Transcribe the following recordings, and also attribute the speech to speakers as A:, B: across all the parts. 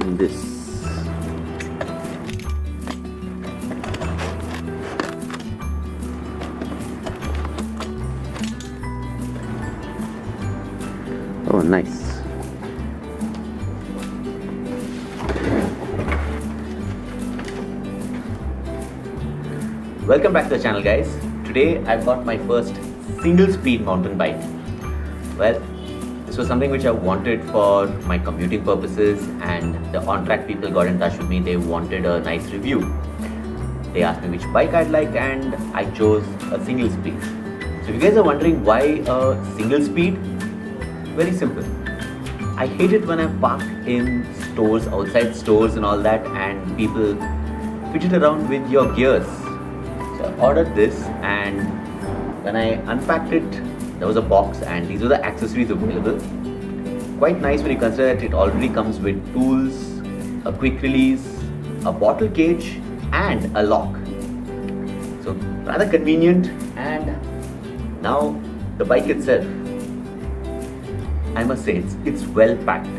A: in this. Oh, nice. Welcome back to the channel, guys. Today I've got my first single speed mountain bike. Well, this was something which I wanted for my commuting purposes, and the OnTrack people got in touch with me. They wanted a nice review. They asked me which bike I'd like, and I chose a single speed. So if you guys are wondering why a single speed, very simple. I hate it when I park in stores, outside stores and all that, and people fidget around with your gears. So I ordered this, and when I unpacked it, there was a box and these were the accessories available. Quite nice when you consider that it already comes with tools, a quick release, a bottle cage and a lock. So rather convenient. And now the bike itself, I must say it's well packed.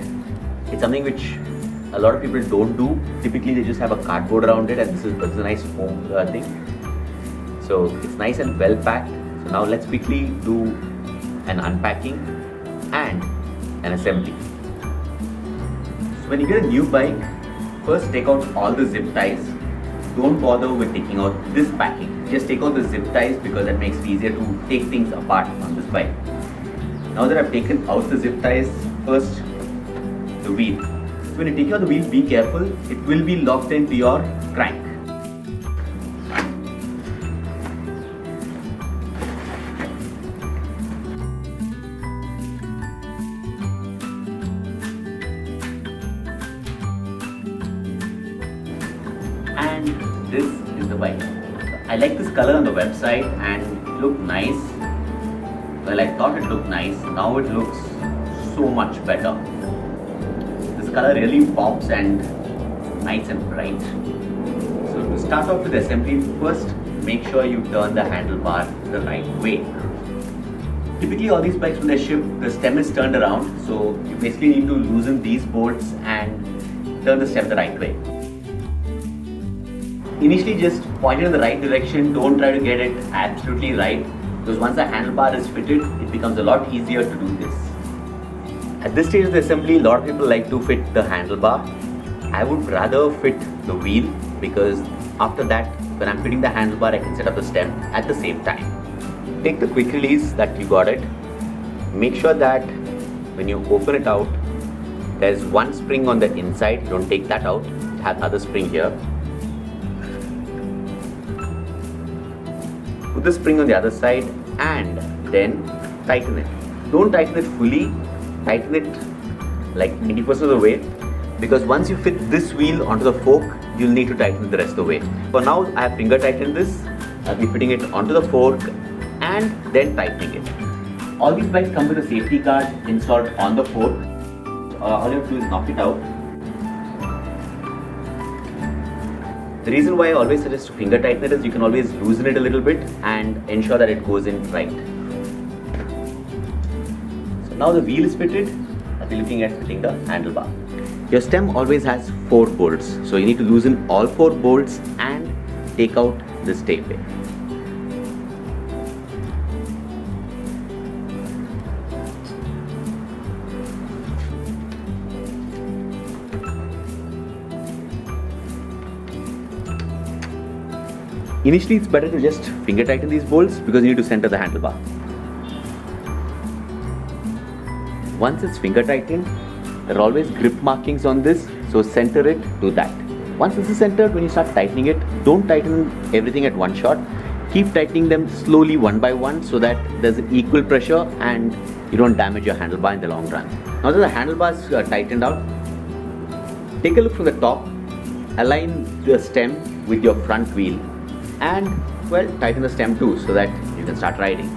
A: It's something which a lot of people don't do. Typically they just have a cardboard around it, and this is a nice foam thing. So it's nice and well packed. So now let's quickly do an unpacking and an assembly. So when you get a new bike, first take out all the zip ties. Don't bother with taking out this packing. Just take out the zip ties because that makes it easier to take things apart on this bike. Now that I've taken out the zip ties, first the wheel. So when you take out the wheel, be careful. It will be locked into your crank. And this is the bike. I like this color on the website and it looked nice. Well, I thought it looked nice. Now it looks so much better. This color really pops and it's nice and bright. So to start off with the assembly, first make sure you turn the handlebar the right way. Typically all these bikes when they ship, the stem is turned around. So you basically need to loosen these bolts and turn the stem the right way. Initially just point it in the right direction. Don't try to get it absolutely right, because once the handlebar is fitted, it becomes a lot easier to do this. At this stage of the assembly, a lot of people like to fit the handlebar. I would rather fit the wheel, because after that, when I'm fitting the handlebar, I can set up the stem at the same time. Take the quick release that you got it. Make sure that when you open it out, there's one spring on the inside. Don't take that out. It has another spring here. Put the spring on the other side and then tighten it. Don't tighten it fully, tighten it like 90% of the way, because once you fit this wheel onto the fork, you'll need to tighten it the rest of the way. For now, I have finger tightened this. I'll be fitting it onto the fork and then tightening it. All these bikes come with a safety guard installed on the fork. All you have to do is knock it out. The reason why I always suggest to finger tighten it is you can always loosen it a little bit and ensure that it goes in right. So now the wheel is fitted, I'll be looking at fitting the handlebar. Your stem always has 4 bolts, so you need to loosen all 4 bolts and take out this tailway. Initially, it's better to just finger tighten these bolts because you need to center the handlebar. Once it's finger tightened, there are always grip markings on this, so center it to that. Once this is centered, when you start tightening it, don't tighten everything at one shot. Keep tightening them slowly one by one so that there's an equal pressure and you don't damage your handlebar in the long run. Now that the handlebar is tightened out, take a look from the top, align the stem with your front wheel, and well, tighten the stem too so that you can start riding.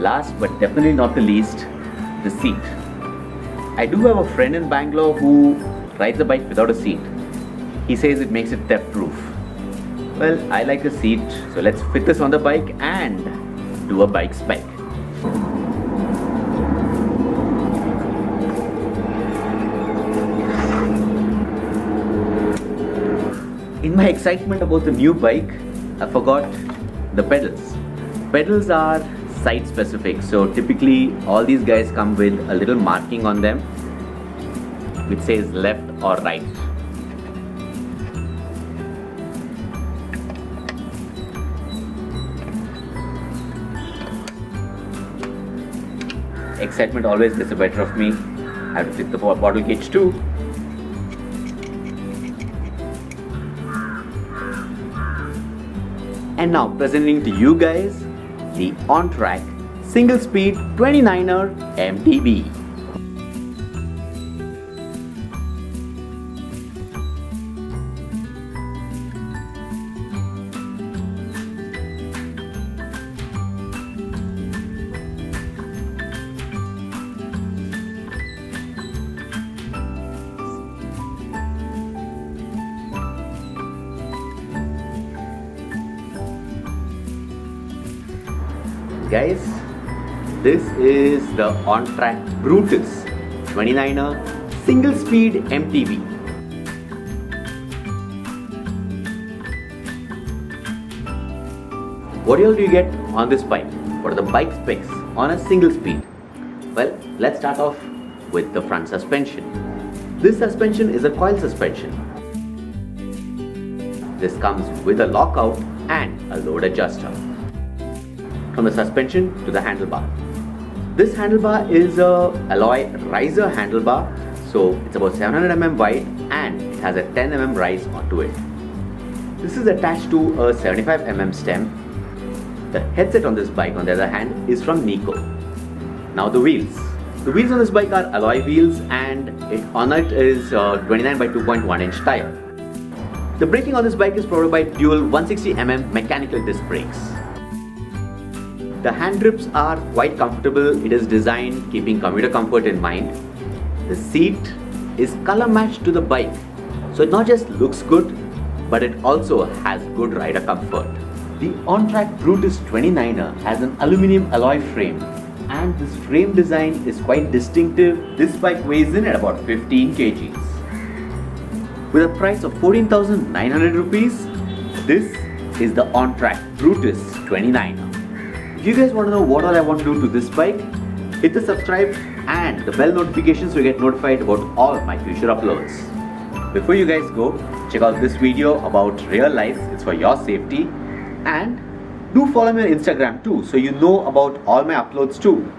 A: Last but definitely not the least, the seat. I do have a friend in Bangalore who rides a bike without a seat. He says it makes it theft proof. Well, I like a seat, so let's fit this on the bike and do a bike spec. In my excitement about the new bike, I forgot the pedals. Pedals are site specific, so typically all these guys come with a little marking on them which says left or right. Excitement always gets the better of me. I have to fit the bottle cage too. And now presenting to you guys the OnTrack single speed 29er MTB. Guys, this is the OnTrack Brutus 29er single speed MTB. What all do you get on this bike? What are the bike specs on a single speed? Well, let's start off with the front suspension. This suspension is a coil suspension. This comes with a lockout and a load adjuster. From the suspension to the handlebar. This handlebar is a alloy riser handlebar, so it's about 700 mm wide and it has a 10 mm rise onto it. This is attached to a 75 mm stem. The headset on this bike, on the other hand, is from Nico. Now the wheels. The wheels on this bike are alloy wheels and on it is 29 by 2.1 inch tire. The braking on this bike is provided by dual 160 mm mechanical disc brakes. The hand grips are quite comfortable. It is designed keeping commuter comfort in mind. The seat is color matched to the bike, so it not just looks good, but it also has good rider comfort. The OnTrack Brutus 29er has an aluminum alloy frame, and this frame design is quite distinctive. This bike weighs in at about 15 kgs. With a price of 14,900 rupees, this is the OnTrack Brutus 29er. If you guys want to know what all I want to do to this bike, hit the subscribe and the bell notifications to get notified about all my future uploads. Before you guys go, check out this video about real life. It's for your safety. And do follow me on Instagram too, so you know about all my uploads too.